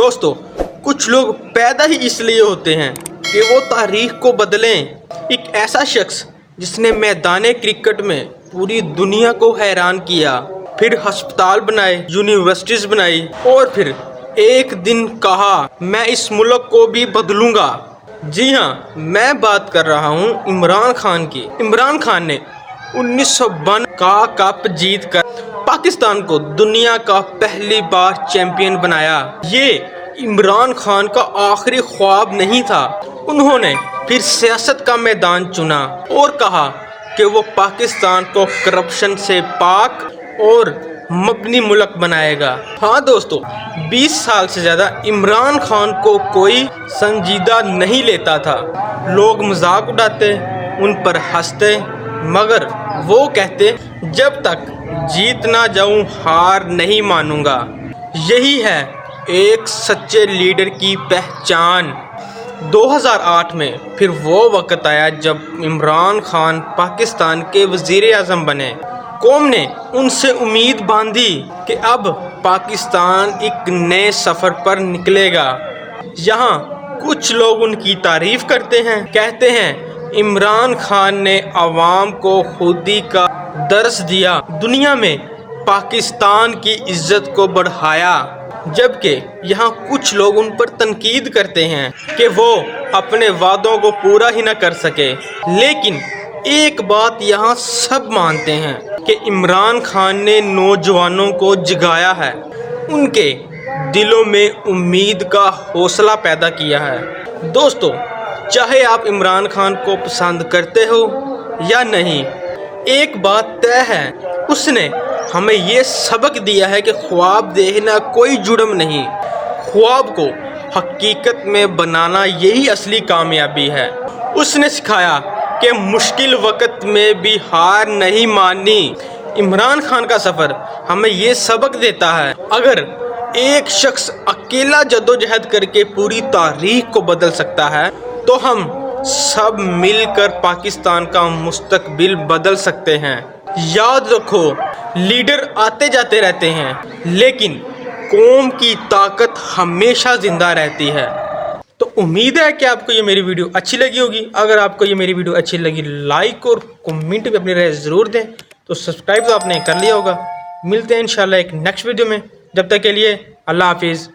دوستو کچھ لوگ پیدا ہی اس لیے ہوتے ہیں کہ وہ تاریخ کو بدلیں۔ ایک ایسا شخص جس نے میدان کرکٹ میں پوری دنیا کو حیران کیا، پھر ہسپتال بنائے، یونیورسٹیز بنائی، اور پھر ایک دن کہا میں اس ملک کو بھی بدلوں گا۔ جی ہاں، میں بات کر رہا ہوں عمران خان کی۔ عمران خان نے 1992 کا کپ جیت کر پاکستان کو دنیا کا پہلی بار چیمپئن بنایا۔ یہ عمران خان کا آخری خواب نہیں تھا۔ انہوں نے پھر سیاست کا میدان چنا اور کہا کہ وہ پاکستان کو کرپشن سے پاک اور مبنی ملک بنائے گا۔ ہاں دوستو، 20 سال سے زیادہ عمران خان کو کوئی سنجیدہ نہیں لیتا تھا۔ لوگ مذاق اڑاتے، ان پر ہنستے، مگر وہ کہتے جب تک جیت نہ جاؤں ہار نہیں مانوں گا۔ یہی ہے ایک سچے لیڈر کی پہچان۔ 2008 میں پھر وہ وقت آیا جب عمران خان پاکستان کے وزیر اعظم بنے۔ قوم نے ان سے امید باندھی کہ اب پاکستان ایک نئے سفر پر نکلے گا۔ یہاں کچھ لوگ ان کی تعریف کرتے ہیں، کہتے ہیں عمران خان نے عوام کو خودی کا درس دیا، دنیا میں پاکستان کی عزت کو بڑھایا، جبکہ یہاں کچھ لوگ ان پر تنقید کرتے ہیں کہ وہ اپنے وعدوں کو پورا ہی نہ کر سکے۔ لیکن ایک بات یہاں سب مانتے ہیں کہ عمران خان نے نوجوانوں کو جگایا ہے، ان کے دلوں میں امید کا حوصلہ پیدا کیا ہے۔ دوستو، چاہے آپ عمران خان کو پسند کرتے ہو یا نہیں، ایک بات طے ہے، اس نے ہمیں یہ سبق دیا ہے کہ خواب دیکھنا کوئی جرم نہیں، خواب کو حقیقت میں بنانا یہی اصلی کامیابی ہے۔ اس نے سکھایا کہ مشکل وقت میں بھی ہار نہیں ماننی۔ عمران خان کا سفر ہمیں یہ سبق دیتا ہے، اگر ایک شخص اکیلا جدوجہد کر کے پوری تاریخ کو بدل سکتا ہے تو ہم سب مل کر پاکستان کا مستقبل بدل سکتے ہیں۔ یاد رکھو، لیڈر آتے جاتے رہتے ہیں، لیکن قوم کی طاقت ہمیشہ زندہ رہتی ہے۔ تو امید ہے کہ آپ کو یہ میری ویڈیو اچھی لگی ہوگی۔ اگر آپ کو یہ میری ویڈیو اچھی لگی، لائک اور کمنٹ میں اپنی رائے ضرور دیں۔ تو سبسکرائب تو آپ نے کر لیا ہوگا۔ ملتے ہیں انشاءاللہ ایک نیکسٹ ویڈیو میں، جب تک کے لیے اللہ حافظ۔